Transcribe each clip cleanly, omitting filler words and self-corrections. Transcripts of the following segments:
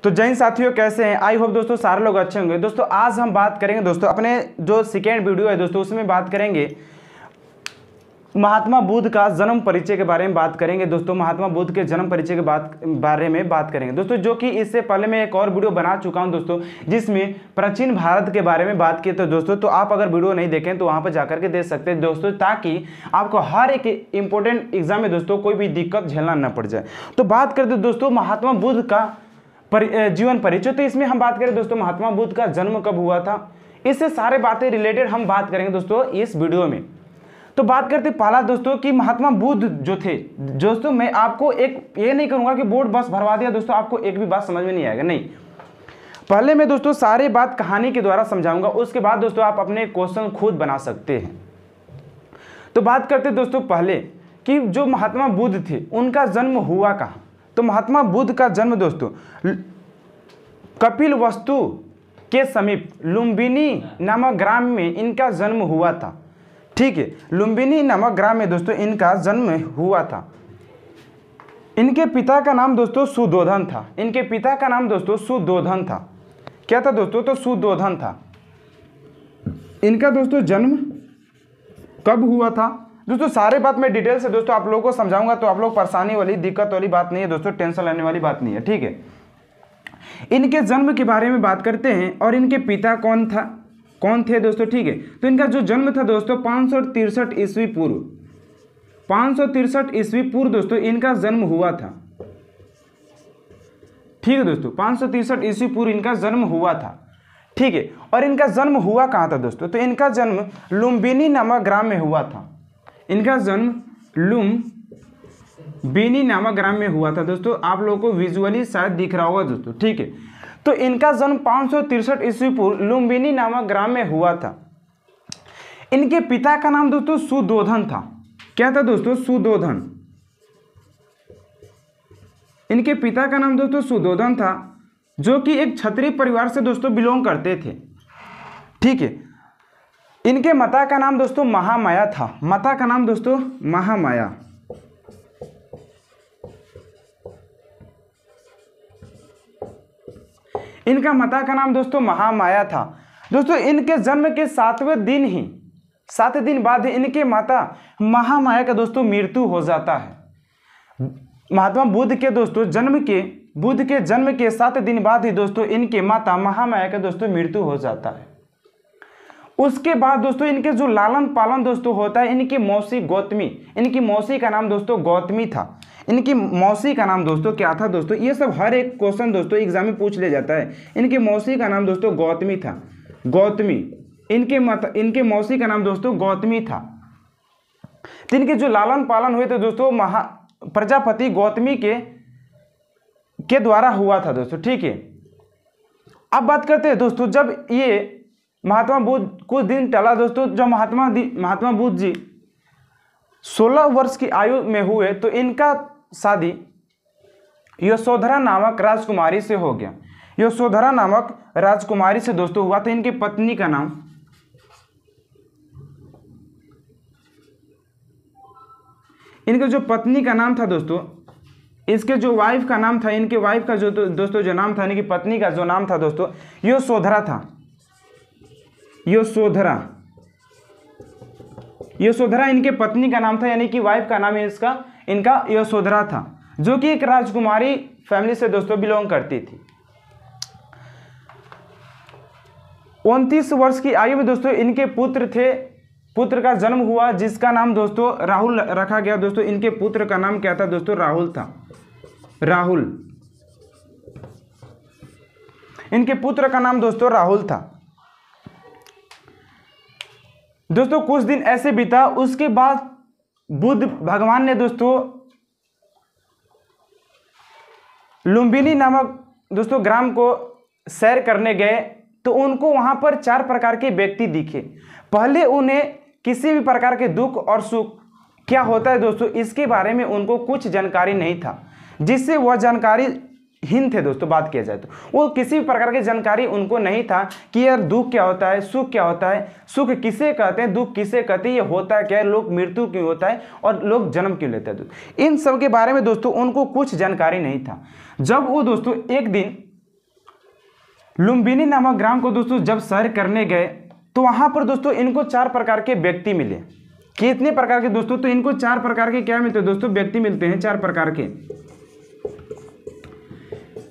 तो जैन साथियों कैसे हैं? आई होप दोस्तों सारे लोग अच्छे होंगे। दोस्तों आज हम बात करेंगे दोस्तों अपने जो सेकेंड वीडियो है दोस्तों उसमें बात करेंगे महात्मा बुद्ध का जन्म परिचय के बारे में बात करेंगे। दोस्तों महात्मा बुद्ध के जन्म परिचय के बारे में बात करेंगे दोस्तों, जो कि इससे पहले मैं एक और वीडियो बना चुका हूं दोस्तों जिसमें प्राचीन भारत के बारे में बात की। तो दोस्तों तो आप अगर वीडियो नहीं देखें तो वहां पर जाकर के देख सकते हैं दोस्तों, ताकि आपको हर एक इंपॉर्टेंट एग्जाम में दोस्तों कोई भी दिक्कत झेलना न पड़ जाए। तो बात करते दोस्तों महात्मा बुद्ध का जीवन परिचय। तो इसमें हम बात करें दोस्तों महात्मा बुद्ध का जन्म कब हुआ था, इससे सारे बातें रिलेटेड हम बात करेंगे दोस्तों इस वीडियो में। तो बात करते पहला दोस्तों कि महात्मा बुद्ध जो थे दोस्तों, मैं आपको एक ये नहीं करूंगा कि बोर्ड बस भरवा दिया दोस्तों आपको एक भी बात समझ में नहीं आएगा, नहीं। पहले मैं दोस्तों सारी बात कहानी के द्वारा समझाऊंगा, उसके बाद दोस्तों आप अपने क्वेश्चन खुद बना सकते हैं। तो बात करते दोस्तों पहले कि जो महात्मा बुद्ध थे उनका जन्म हुआ कहाँ। तो महात्मा बुद्ध का जन्म दोस्तों कपिलवस्तु के समीप लुम्बिनी नामक ग्राम में इनका जन्म हुआ था। ठीक है, लुम्बिनी नामक ग्राम में दोस्तों इनका जन्म हुआ था। इनके पिता का नाम दोस्तों सुधोधन था। इनके पिता का नाम दोस्तों सुधोधन था। क्या था दोस्तों? तो सुधोधन था। इनका दोस्तों जन्म कब हुआ था दोस्तों, सारे बात मैं डिटेल से दोस्तों आप लोगों को समझाऊंगा, तो आप लोग परेशानी वाली दिक्कत वाली बात नहीं है दोस्तों, टेंशन लेने वाली बात नहीं है। ठीक है, इनके जन्म के बारे में बात करते हैं और इनके पिता कौन थे दोस्तों। ठीक है, तो इनका जो जन्म था दोस्तों 563 ईस्वी पूर्व, 563 ईस्वी पूर्व दोस्तों इनका जन्म हुआ था। ठीक है दोस्तों, 563 ईस्वी पूर्व इनका जन्म हुआ था। ठीक है, और इनका जन्म हुआ कहाँ था दोस्तों? तो इनका जन्म लुम्बिनी नामक ग्राम में हुआ था। इनका जन्म लुम्बिनी नामक ग्राम में हुआ था दोस्तों, आप लोगों को विजुअली शायद दिख रहा होगा दोस्तों। ठीक है, तो इनका जन्म 563 ईस्वी पूर्व लुम्बिनी नामक ग्राम में हुआ था। इनके पिता का नाम दोस्तों सुधोधन था। क्या था दोस्तों? सुधोधन। इनके पिता का नाम दोस्तों सुधोधन था, जो कि एक क्षत्रिय परिवार से दोस्तों बिलोंग करते थे। ठीक है, इनके माता का नाम दोस्तों महामाया था। माता का नाम दोस्तों महामाया। इनका माता का नाम दोस्तों महामाया था। दोस्तों इनके जन्म के 7वें दिन बाद इनके माता महामाया का दोस्तों मृत्यु हो जाता है। महात्मा बुद्ध के दोस्तों जन्म के 7 दिन बाद ही दोस्तों इनके माता महामाया का दोस्तों मृत्यु हो जाता है। उसके बाद दोस्तों इनके जो लालन पालन दोस्तों होता है, इनकी मौसी गौतमी, इनकी मौसी का नाम दोस्तों गौतमी था। इनकी मौसी का नाम दोस्तों क्या था दोस्तों? ये सब हर एक क्वेश्चन दोस्तों एग्जाम में पूछ ले जाता है। इनकी मौसी का नाम दोस्तों गौतमी था। गौतमी, इनके मौसी का नाम दोस्तों गौतमी था। तो इनके जो लालन पालन हुए थे दोस्तों प्रजापति गौतमी के द्वारा हुआ था दोस्तों। ठीक है, अब बात करते हैं दोस्तों जब ये महात्मा बुद्ध कुछ दिन टला दोस्तों, जब महात्मा बुद्ध जी 16 वर्ष की आयु में हुए तो इनका शादी यशोधरा नामक राजकुमारी से हो गया। यशोधरा नामक राजकुमारी से दोस्तों हुआ था। इनकी पत्नी का नाम इनके जो पत्नी का नाम था दोस्तों, इसके जो वाइफ का नाम था, इनके वाइफ का जो दोस्तों जो नाम था, इनकी पत्नी का जो नाम था दोस्तों यशोधरा था। यशोधरा इनके पत्नी का नाम था, यानी कि वाइफ का नाम इनका यशोधरा था, जो कि एक राजकुमारी फैमिली से दोस्तों बिलोंग करती थी। 29 वर्ष की आयु में दोस्तों इनके पुत्र का जन्म हुआ, जिसका नाम दोस्तों राहुल रखा गया दोस्तों। इनके पुत्र का नाम क्या था दोस्तों? राहुल था। राहुल, इनके पुत्र का नाम दोस्तों राहुल था दोस्तों। कुछ दिन ऐसे बीता, उसके बाद बुद्ध भगवान ने दोस्तों लुम्बिनी नामक दोस्तों ग्राम को सैर करने गए, तो उनको वहां पर 4 प्रकार के व्यक्ति दिखे। पहले उन्हें किसी भी प्रकार के दुख और सुख क्या होता है दोस्तों इसके बारे में उनको कुछ जानकारी नहीं था, जिससे वह जानकारी हीन थे दोस्तों। बात किया जाए तो वो किसी भी प्रकार की जानकारी उनको नहीं था कि यार दुख क्या होता है, सुख क्या होता है, सुख किसे कहते हैं, दुख किसे कहते हैं, ये होता है क्या है, लोग मृत्यु क्यों होता है और लोग जन्म क्यों लेते हैं। इन सब के बारे में दोस्तों उनको कुछ जानकारी नहीं था। जब वो दोस्तों एक दिन लुम्बिनी नामक ग्राम को दोस्तों जब सैर करने गए तो वहां पर दोस्तों इनको 4 प्रकार के व्यक्ति मिले। कितने प्रकार के दोस्तों? तो इनको 4 प्रकार के क्या मिलते हैं दोस्तों? व्यक्ति मिलते हैं 4 प्रकार के।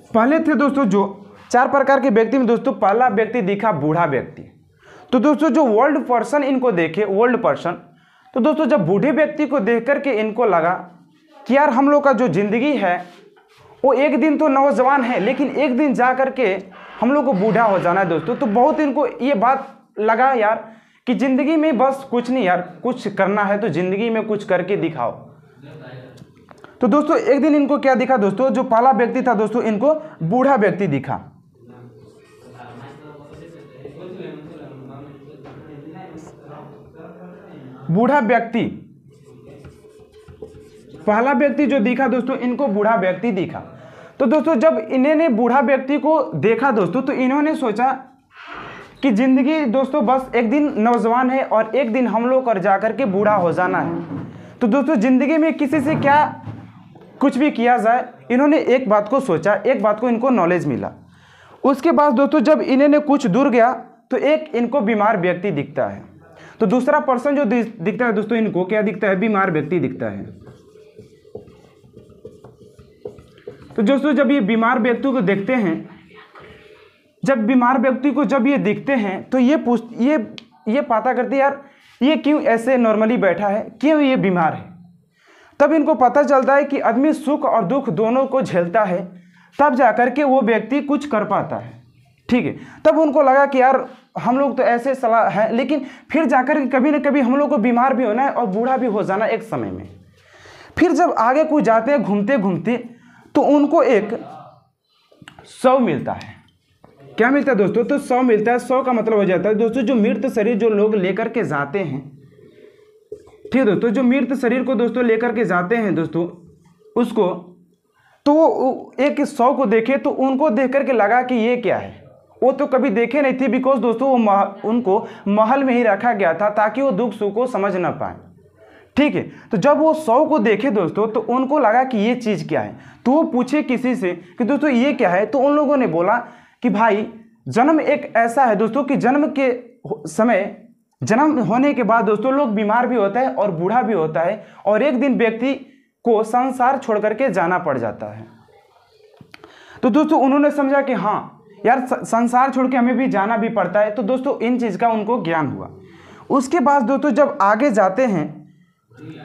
पहले थे दोस्तों जो 4 प्रकार के व्यक्ति में दोस्तों पहला व्यक्ति दिखा बूढ़ा व्यक्ति। तो दोस्तों जो ओल्ड पर्सन इनको देखे, ओल्ड पर्सन, तो दोस्तों जब बूढ़े व्यक्ति को देख करके इनको लगा कि यार हम लोग का जो जिंदगी है वो एक दिन तो नौजवान है लेकिन एक दिन जा करके हम लोग को बूढ़ा हो जाना है दोस्तों। तो बहुत इनको ये बात लगा यार कि जिंदगी में बस कुछ नहीं यार, कुछ करना है तो जिंदगी में कुछ करके दिखाओ। तो दोस्तों एक दिन इनको क्या दिखा दोस्तों? जो पहला व्यक्ति था दोस्तों इनको बूढ़ा व्यक्ति दिखा। बूढ़ा व्यक्ति, पहला व्यक्ति जो दिखा दोस्तों इनको बूढ़ा व्यक्ति दिखा। तो दोस्तों जब इन्होंने बूढ़ा व्यक्ति को देखा दोस्तों तो इन्होंने सोचा कि जिंदगी दोस्तों बस एक दिन नौजवान है और एक दिन हम लोग और जाकर के बूढ़ा हो जाना है। तो दोस्तों जिंदगी में किसी से क्या कुछ भी किया जाए, इन्होंने एक बात को सोचा, एक बात को इनको नॉलेज मिला। उसके बाद दोस्तों जब इन्होंने कुछ दूर गया तो एक इनको बीमार व्यक्ति दिखता है। तो दूसरा पर्सन जो दिखता है दोस्तों इनको क्या दिखता है? बीमार व्यक्ति दिखता है। तो दोस्तों जब ये बीमार व्यक्ति को देखते हैं, जब बीमार व्यक्ति को जब ये दिखते हैं तो ये पता करते यार ये क्यों ऐसे नॉर्मली बैठा है, क्यों ये बीमार है। तब इनको पता चलता है कि आदमी सुख और दुख दोनों को झेलता है तब जाकर के वो व्यक्ति कुछ कर पाता है। ठीक है, तब उनको लगा कि यार हम लोग तो ऐसे सलाह है लेकिन फिर जाकर के कभी ना कभी हम लोग को बीमार भी होना है और बूढ़ा भी हो जाना एक समय में। फिर जब आगे कुछ जाते हैं घूमते घूमते तो उनको एक 100 मिलता है। क्या मिलता है दोस्तों? तो 100 मिलता है। 100 का मतलब हो जाता है दोस्तों जो मृत शरीर जो लोग लेकर के जाते हैं, ठीक है दोस्तों, जो मृत शरीर को दोस्तों लेकर के जाते हैं दोस्तों उसको, तो वो एक 100 को देखे तो उनको देख करके लगा कि ये क्या है। वो तो कभी देखे नहीं थे बिकॉज दोस्तों वो उनको महल में ही रखा गया था ताकि वो दुख सुख को समझ ना पाए। ठीक है, तो जब वो 100 को देखे दोस्तों तो उनको लगा कि ये चीज़ क्या है। तो वो पूछे किसी से कि दोस्तों ये क्या है। तो उन लोगों ने बोला कि भाई जन्म एक ऐसा है दोस्तों कि जन्म के समय, जन्म होने के बाद दोस्तों लोग बीमार भी होता है और बूढ़ा भी होता है और एक दिन व्यक्ति को संसार छोड़ करके जाना पड़ जाता है। तो दोस्तों उन्होंने समझा कि हाँ यार संसार छोड़ के हमें भी जाना भी पड़ता है। तो दोस्तों इन चीज़ का उनको ज्ञान हुआ। उसके बाद दोस्तों जब आगे जाते हैं,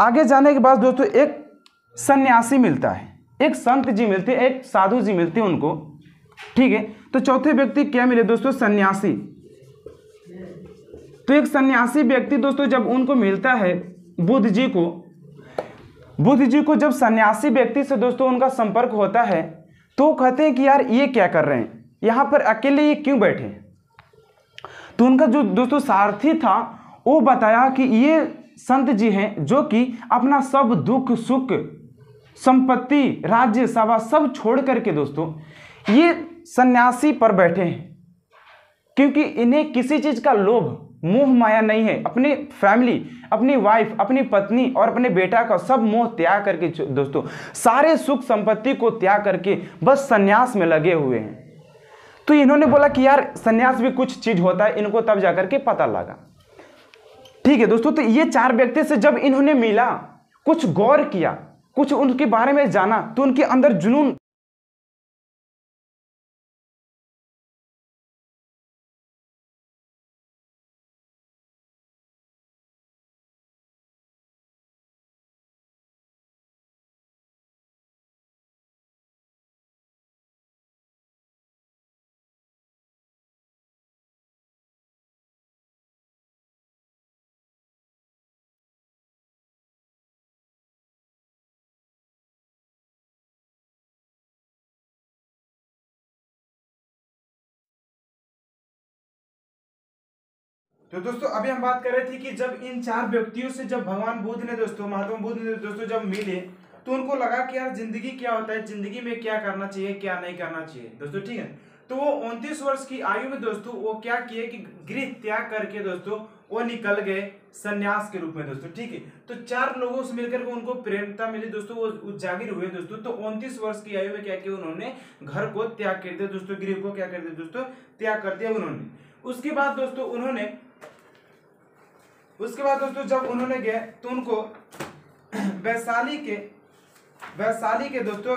आगे जाने के बाद दोस्तों एक सन्यासी मिलता है, एक संत जी मिलते हैं, एक साधु जी मिलते हैं उनको। ठीक है, तो चौथे व्यक्ति क्या मिले दोस्तों? सन्यासी। तो एक सन्यासी व्यक्ति दोस्तों जब उनको मिलता है बुद्ध जी को जब सन्यासी व्यक्ति से दोस्तों उनका संपर्क होता है तो कहते हैं कि यार ये क्या कर रहे हैं, यहाँ पर अकेले ये क्यों बैठे। तो उनका जो दोस्तों सारथी था वो बताया कि ये संत जी हैं जो कि अपना सब दुख सुख संपत्ति राज्य सभा सब छोड़ करके दोस्तों ये सन्यासी पर बैठे हैं क्योंकि इन्हें किसी चीज का लोभ मोह माया नहीं है। अपनी फैमिली, अपनी वाइफ, अपनी पत्नी और अपने बेटा का सब मोह त्याग करके दोस्तों सारे सुख संपत्ति को त्याग करके बस सन्यास में लगे हुए हैं। तो इन्होंने बोला कि यार सन्यास भी कुछ चीज होता है, इनको तब जाकर के पता लगा। ठीक है दोस्तों, तो ये 4 व्यक्ति से जब इन्होंने मिला, कुछ गौर किया, कुछ उनके बारे में जाना तो उनके अंदर जुनून तो दोस्तों अभी हम बात कर रहे थे कि जब इन 4 व्यक्तियों से जब भगवान बुद्ध ने दोस्तों, महात्मा बुद्ध ने दोस्तों जब मिले तो उनको लगा कि यार जिंदगी क्या होता है, जिंदगी में क्या करना चाहिए, क्या नहीं करना चाहिए दोस्तों। ठीक है, तो वो 29 वर्ष की आयु में दोस्तों वो क्या किए कि गृह त्याग करके दोस्तों वो निकल गए सन्यास के रूप में दोस्तों। ठीक है, तो 4 लोगों से मिलकर के उनको प्रेरणा मिली दोस्तों, वो जागीर हुए दोस्तों। तो 29 वर्ष की आयु में क्या किया उन्होंने, घर को त्याग कर दिया दोस्तों, गृह को क्या कर दिया दोस्तों, त्याग कर दिया उन्होंने। उसके बाद दोस्तों जब उन्होंने गए तो उनको वैशाली के दोस्तों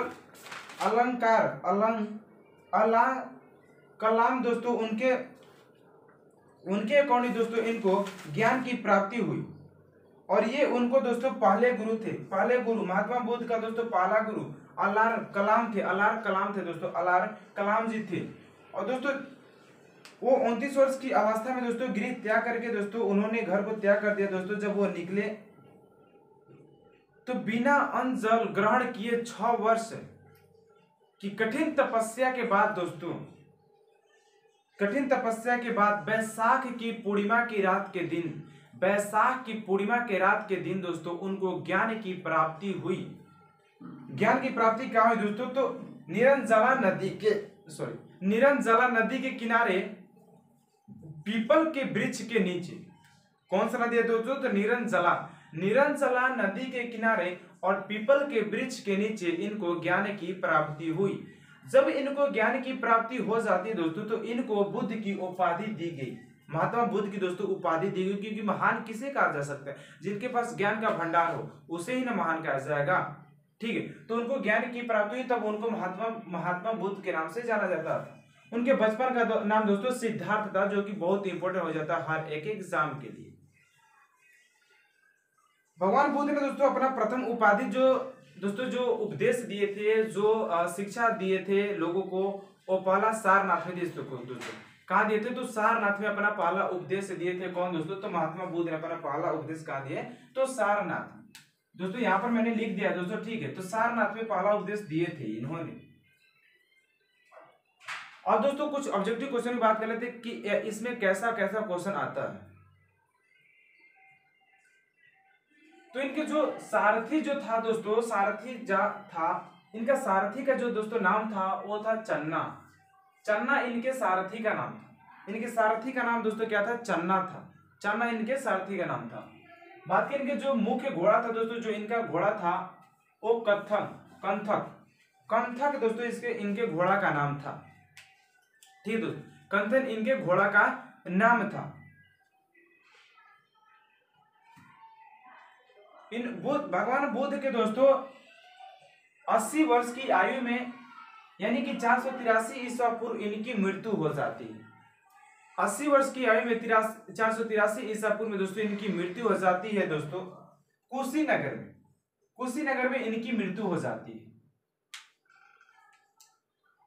कलाम दोस्तों उनके अकॉर्डिंग दोस्तों इनको ज्ञान की प्राप्ति हुई। और ये उनको दोस्तों पहले गुरु महात्मा बुद्ध का दोस्तों पहला गुरु अलार कलाम थे दोस्तों, अलार कलाम जी थे। और दोस्तों वो 29 वर्ष की अवस्था में दोस्तों गृह त्याग करके दोस्तों उन्होंने घर को त्याग कर दिया दोस्तों। जब वो निकले तो बिना अन्न जल ग्रहण किए 6 वर्ष की कठिन तपस्या के बाद बैसाख की पूर्णिमा की रात के दिन दोस्तों उनको ज्ञान की प्राप्ति हुई। ज्ञान की प्राप्ति क्या हुई दोस्तों, तो निरंजला नदी के किनारे पीपल के वृक्ष के नीचे, कौन सा नदी है दोस्तों, तो निरंजला नदी के किनारे और पीपल के वृक्ष के नीचे इनको ज्ञान की प्राप्ति हुई। जब इनको ज्ञान की प्राप्ति हो जाती है दोस्तों तो इनको बुद्ध की उपाधि दी गई, महात्मा बुद्ध की दोस्तों उपाधि दी गई। क्योंकि महान किसे कहा जा सकता है, जिनके पास ज्ञान का भंडार हो उसे ही ना महान कहा जाएगा। ठीक है, तो उनको ज्ञान की प्राप्ति हुई, तब उनको महात्मा बुद्ध के नाम से जाना जाता था। उनके बचपन का नाम दोस्तों सिद्धार्थ था, जो कि बहुत इंपॉर्टेंट हो जाता है हर एक एग्जाम के लिए। भगवान बुद्ध ने दोस्तों अपना प्रथम उपाधि जो उपदेश दिए थे, जो शिक्षा दिए थे लोगों को, वो पहला सारनाथ में दोस्तों कहा दिए थे, तो सारनाथ में अपना पहला उपदेश दिए थे। कौन दोस्तों, तो महात्मा बुद्ध ने अपना पहला उपदेश कहा दिए तो सारनाथ दोस्तों, यहाँ पर मैंने लिख दिया दोस्तों। ठीक है, तो सारनाथ में पहला उपदेश दिए थे इन्होंने। और दोस्तों कुछ ऑब्जेक्टिव क्वेश्चन की बात कर लेते कि इसमें कैसा कैसा क्वेश्चन आता है। तो इनके जो सारथी जो था दोस्तों, इनका सारथी का जो दोस्तों नाम था वो था चन्ना इनके सारथी का नाम था। इनके सारथी का नाम दोस्तों क्या था, चन्ना था। चन्ना इनके सारथी का नाम था। बात करें इनके जो मुख्य घोड़ा था दोस्तों, जो इनका घोड़ा था वो कंथक दोस्तों इनके घोड़ा का नाम था। ठीक दोस्तों, कंथन इनके घोड़ा का नाम था। भगवान बुद्ध के दोस्तों 80 वर्ष की आयु में यानी कि 483 ईसा पूर्व इनकी मृत्यु हो जाती है। 80 वर्ष की आयु में 483 ईसा पूर्व में दोस्तों इनकी मृत्यु हो जाती है दोस्तों, कुशीनगर में इनकी मृत्यु हो जाती है।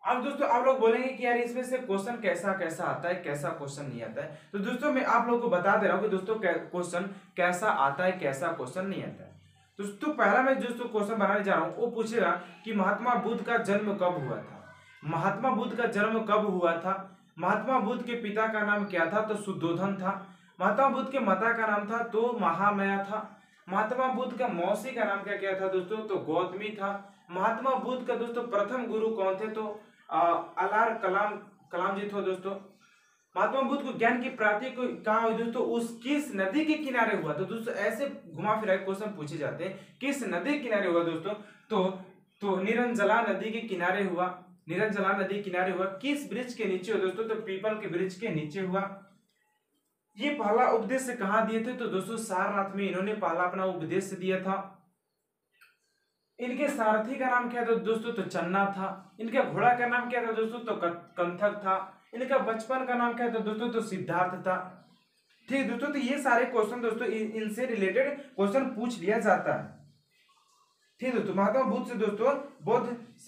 अब दोस्तों आप लोग बोलेंगे कि यार इसमें से क्वेश्चन कैसा कैसा आता है, कैसा क्वेश्चन नहीं आता है। तो दोस्तों मैं आप लोगों को बता दे रहा हूं कि दोस्तों क्वेश्चन कैसा आता है, कैसा क्वेश्चन नहीं आता है। दोस्तों पहला मैं दोस्तों क्वेश्चन बनाने जा रहा हूं, वो पूछेगा कि महात्मा बुद्ध का जन्म कब हुआ था। महात्मा बुद्ध का जन्म कब हुआ था। महात्मा बुद्ध के पिता का नाम क्या था, तो शुद्धोधन था। महात्मा बुद्ध के माता का नाम था तो महामाया था। महात्मा बुद्ध का मौसी का नाम क्या था दोस्तों, तो गौतमी था। महात्मा बुद्ध का दोस्तों प्रथम गुरु कौन थे, तो अलार कलाम जी थे दोस्तों। महात्मा बुद्ध को ज्ञान की प्राप्ति को कहाँ हुई दोस्तों, उस किस नदी के किनारे हुआ। तो दोस्तों ऐसे घुमा फिरा क्वेश्चन पूछे जाते हैं, किस नदी के किनारे हुआ दोस्तों, तो निरंजला नदी के किनारे हुआ। निरंजला नदी किनारे हुआ। किस वृक्ष के नीचे हुआ दोस्तों, तो पीपल के वृक्ष के नीचे हुआ। ये पहला उपदेश कहाँ दिए थे, तो दोस्तों सारनाथ में इन्होंने पहला अपना उपदेश दिया था। इनके सारथी का नाम क्या था दोस्तों, तो चन्ना था। इनके घोड़ा का नाम क्या था दोस्तों, तो कंथक था। इनका बचपन का नाम क्या था दोस्तों, तो सिद्धार्थ था। ठीक दोस्तों, तो ये सारे क्वेश्चन दोस्तों इनसे रिलेटेड क्वेश्चन पूछ लिया जाता है। ठीक दोस्तों, महात्मा बुद्ध से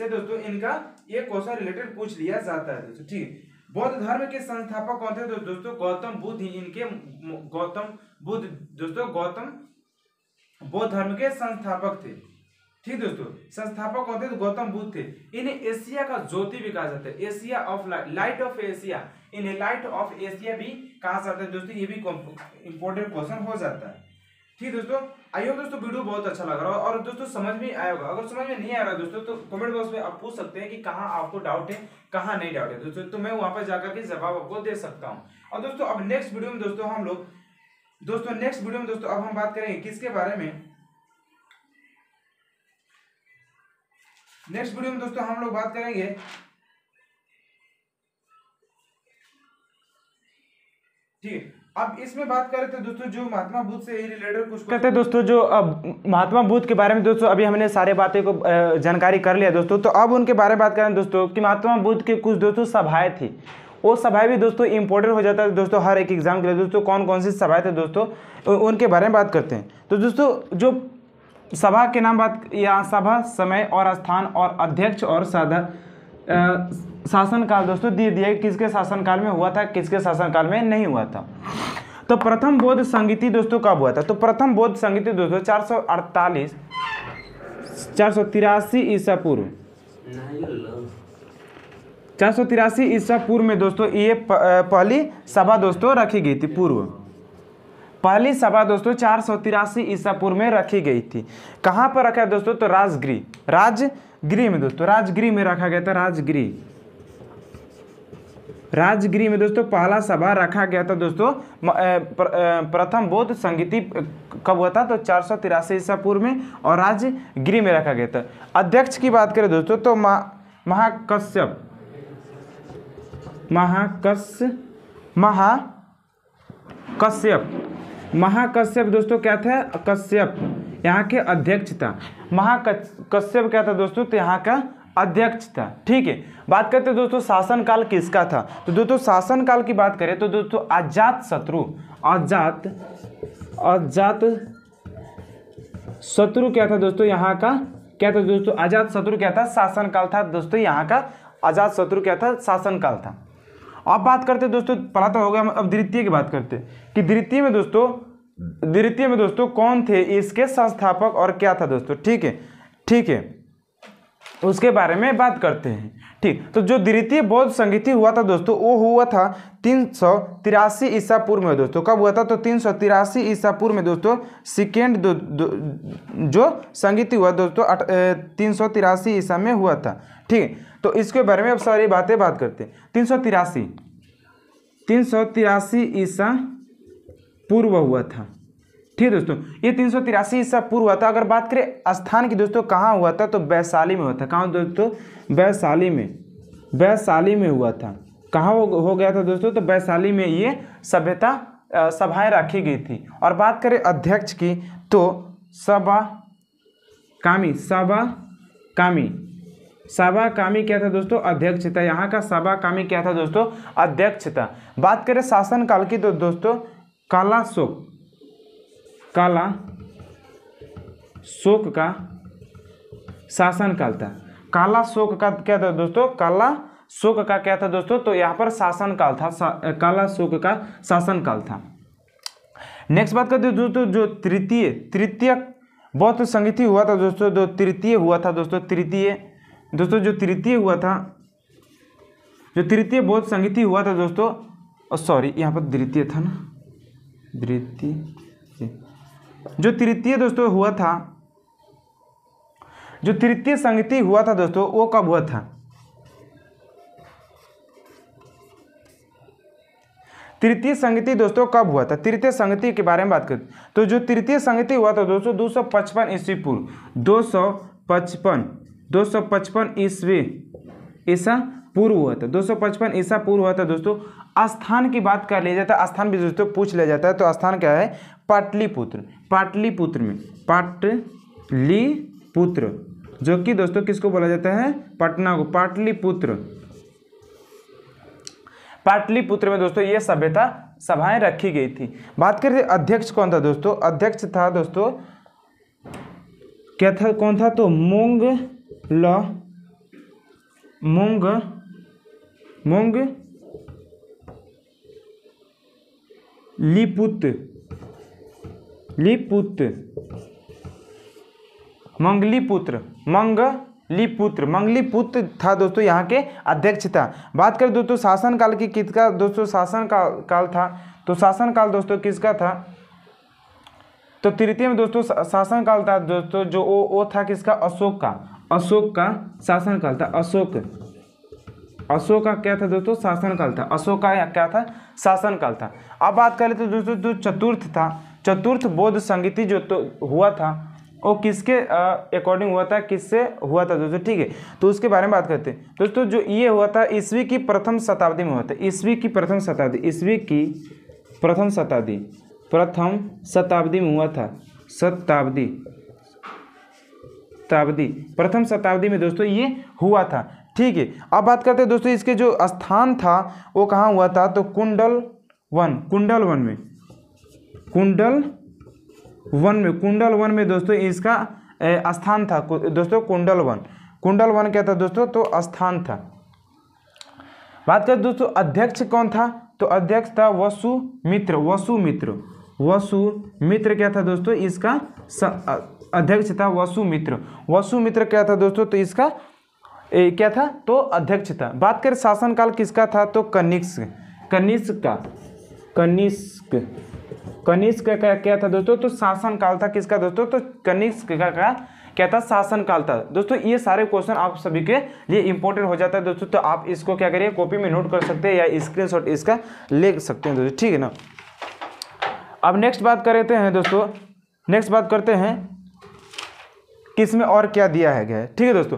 दोस्तों इनका ये क्वेश्चन रिलेटेड पूछ लिया जाता है दोस्तों। ठीक, बौद्ध धर्म के संस्थापक कौन थे, तो दोस्तों गौतम बुद्ध ही इनके गौतम बौद्ध धर्म के संस्थापक थे। ठीक दोस्तों, संस्थापक कौन थे, तो गौतम बुद्ध थे। इन्हें एशिया का ज्योति भी कहा जाता है, Asia of light of Asia. इन्हें लाइट ऑफ एशिया भी कहा जाता है दोस्तों। ये भी इंपॉर्टेंट क्वेश्चन हो जाता है। ठीक दोस्तों, आई होप दोस्तों वीडियो बहुत अच्छा लग रहा है और दोस्तों समझ में आया होगा। अगर समझ में नहीं आ रहा दोस्तों तो कमेंट बॉक्स में आप पूछ सकते हैं कि कहाँ आपको डाउट है, कहाँ नहीं डाउट है दोस्तों, तो मैं वहां पर जाकर के जवाब आपको दे सकता हूँ। और दोस्तों अब नेक्स्ट वीडियो में दोस्तों हम लोग दोस्तों नेक्स्ट वीडियो में दोस्तों अब हम बात करेंगे किसके बारे में, नेक्स्ट वीडियो में दोस्तों हम लोग बात करेंगे ठीक है। अब इसमें बात करें तो दोस्तों जो महात्मा बुद्ध से रिलेटेड कुछ कहते हैं दोस्तों, जो अब महात्मा बुद्ध के बारे में दोस्तों अभी हमने सारे बातें को जानकारी कर लिया दोस्तों। तो अब उनके बारे में बात करें दोस्तों कि महात्मा बुद्ध के कुछ दोस्तों सभाएं थी, वो सभाएं भी दोस्तों इंपॉर्टेंट हो जाता है दोस्तों हर एक एग्जाम के लिए। दोस्तों कौन कौन सी सभाएं थे दोस्तों उनके बारे में बात करते हैं। तो दोस्तों जो सभा के नाम बात, या सभा समय और स्थान और अध्यक्ष और शासनकाल दोस्तों दे दिया, किसके शासनकाल में हुआ था, किसके शासनकाल में नहीं हुआ था। तो प्रथम बौद्ध संगीति दोस्तों कब हुआ था, तो प्रथम बौद्ध संगीति दोस्तों 483 ईसा पूर्व, 483 ईसा पूर्व में दोस्तों ये पहली सभा दोस्तों रखी गई थी। पहली सभा दोस्तों 483 ईसा पूर्व में रखी गई थी। कहाँ पर रखा है दोस्तों, तो राजगृह में दोस्तों, राजगृह में रखा गया था। राजगृह में दोस्तों पहला सभा रखा गया था दोस्तों। प्रथम बौद्ध संगीति कब हुआ था, तो 483 ईसा पूर्व में, और राजगृह में रखा गया था। अध्यक्ष की बात करें दोस्तों तो महाकश्यप दोस्तों क्या था, कश्यप यहाँ के अध्यक्ष था। महाकश्यप क्या था दोस्तों, तो यहाँ का अध्यक्ष था। ठीक है, बात करते हैं दोस्तों शासनकाल किसका था, तो दोस्तों शासनकाल की बात करें तो दोस्तों अजात शत्रु क्या था दोस्तों, यहाँ का क्या था दोस्तों, अजात शत्रु क्या था, शासनकाल था दोस्तों। यहाँ का अजात शत्रु क्या था, शासनकाल था। अब बात करते दोस्तों, पहला तो हो गया, अब द्वितीय की बात करते कि द्वितीय में दोस्तों कौन थे इसके संस्थापक और क्या था दोस्तों। ठीक है, उसके बारे में बात करते हैं। ठीक, तो जो द्वितीय बौद्ध संगीति हुआ था दोस्तों, वो हुआ था 383 ईसा पूर्व में दोस्तों। कब हुआ था, तो 383 ईसा पूर्व में दोस्तों सेकेंड जो संगीति हुआ दोस्तों 383 ईसा में हुआ था। ठीक है, तो इसके बारे में अब सारी बातें बात करते हैं। 383 ईसा पूर्व हुआ था। ठीक है दोस्तों, ये 383 ईसा पूर्व हुआ था। अगर बात करें स्थान की दोस्तों कहाँ हुआ था, तो वैशाली में हुआ था। कहाँ दोस्तों, वैशाली में हुआ था। कहाँ हो गया था दोस्तों, तो वैशाली में ये सभाएं रखी गई थी। और बात करें अध्यक्ष की तो सभा कामी क्या था दोस्तों, अध्यक्ष था। यहाँ का सभा कामी क्या था दोस्तों, अध्यक्ष था। बात करें शासनकाल की तो दोस्तों काला शोक का शासनकाल था। काला शोक का क्या था दोस्तों, तो यहाँ पर शासनकाल था, काला शोक का शासनकाल था। नेक्स्ट बात करते हैं दोस्तों, जो तृतीय बौद्ध संगीति हुआ था दोस्तों, जो तृतीय बौद्ध संगीति हुआ था दोस्तों, सॉरी यहाँ पर द्वितीय था ना, जो तृतीय दोस्तों हुआ था, जो तृतीय संगीति हुआ था दोस्तों, वो कब हुआ था, तृतीय संगीति दोस्तों कब हुआ था। तृतीय संगीति के बारे में बात करते तो जो तृतीय संगीति हुआ था दोस्तों 255 ईस्वी पूर्व, 255 ईसा पूर्व हुआ था। 255 ईसा पूर्व हुआ था दोस्तों। स्थान की बात कर लिया जाता है, स्थान भी दोस्तों पूछ लिया जाता है, तो स्थान क्या है, पाटलिपुत्र, जो कि दोस्तों किसको बोला जाता है, पटना को, पाटलिपुत्र में दोस्तों ये सभाएं रखी गई थी। बात करते अध्यक्ष कौन था दोस्तों, अध्यक्ष था दोस्तों क्या था, कौन था, तो मंगलीपुत्र था दोस्तों, यहाँ के अध्यक्ष था। बात करें दोस्तों शासनकाल की, किसका दोस्तों शासन काल था, तो शासनकाल दोस्तों किसका था, तो तृतीय में दोस्तों शासनकाल था दोस्तों, जो वो था किसका, अशोक का शासनकाल था। अशोक का क्या था दोस्तों, शासनकाल था। अशोक का क्या था, शासनकाल था। अब बात कर लेते दोस्तों जो चतुर्थ था, चतुर्थ बौद्ध संगीति जो तो हुआ था वो किसके अकॉर्डिंग हुआ था, किससे हुआ था दोस्तों, ठीक है। तो उसके बारे में बात करते हैं दोस्तों। जो ये हुआ था ईस्वी की प्रथम शताब्दी में हुआ था, ईस्वी की प्रथम शताब्दी, ईस्वी की प्रथम शताब्दी, प्रथम शताब्दी में हुआ था, शताब्दी, प्रथम शताब्दी में दोस्तों ये हुआ था, ठीक है। अब बात करते हैं दोस्तों इसके जो स्थान था वो कहाँ हुआ था, तो कुंडल वन, कुंडल वन में, कुंडल वन में दोस्तों इसका स्थान था दोस्तों, कुंडल वन। कुंडल वन क्या था दोस्तों, तो स्थान था। बात करें दोस्तों अध्यक्ष कौन था, तो अध्यक्ष था वसुमित्र, वसुमित्र क्या था दोस्तों, इसका अध्यक्ष था वसुमित्र। वसुमित्र क्या था दोस्तों, तो इसका क्या था, तो अध्यक्ष था। बात करें शासनकाल किसका था, तो कनिष्क का क्या था दोस्तों, तो शासनकाल था किसका दोस्तों, तो कनिष्क का क्या था, शासनकाल था। दोस्तों ये सारे क्वेश्चन आप सभी के लिए इंपॉर्टेंट हो जाता है दोस्तों, तो आप इसको क्या करिए, कॉपी में नोट कर सकते हैं या स्क्रीनशॉट इसका ले सकते हैं दोस्तों, ठीक है ना। अब नेक्स्ट बात करते हैं दोस्तों, नेक्स्ट बात करते हैं किसमें और क्या दिया है गया है, ठीक है दोस्तों।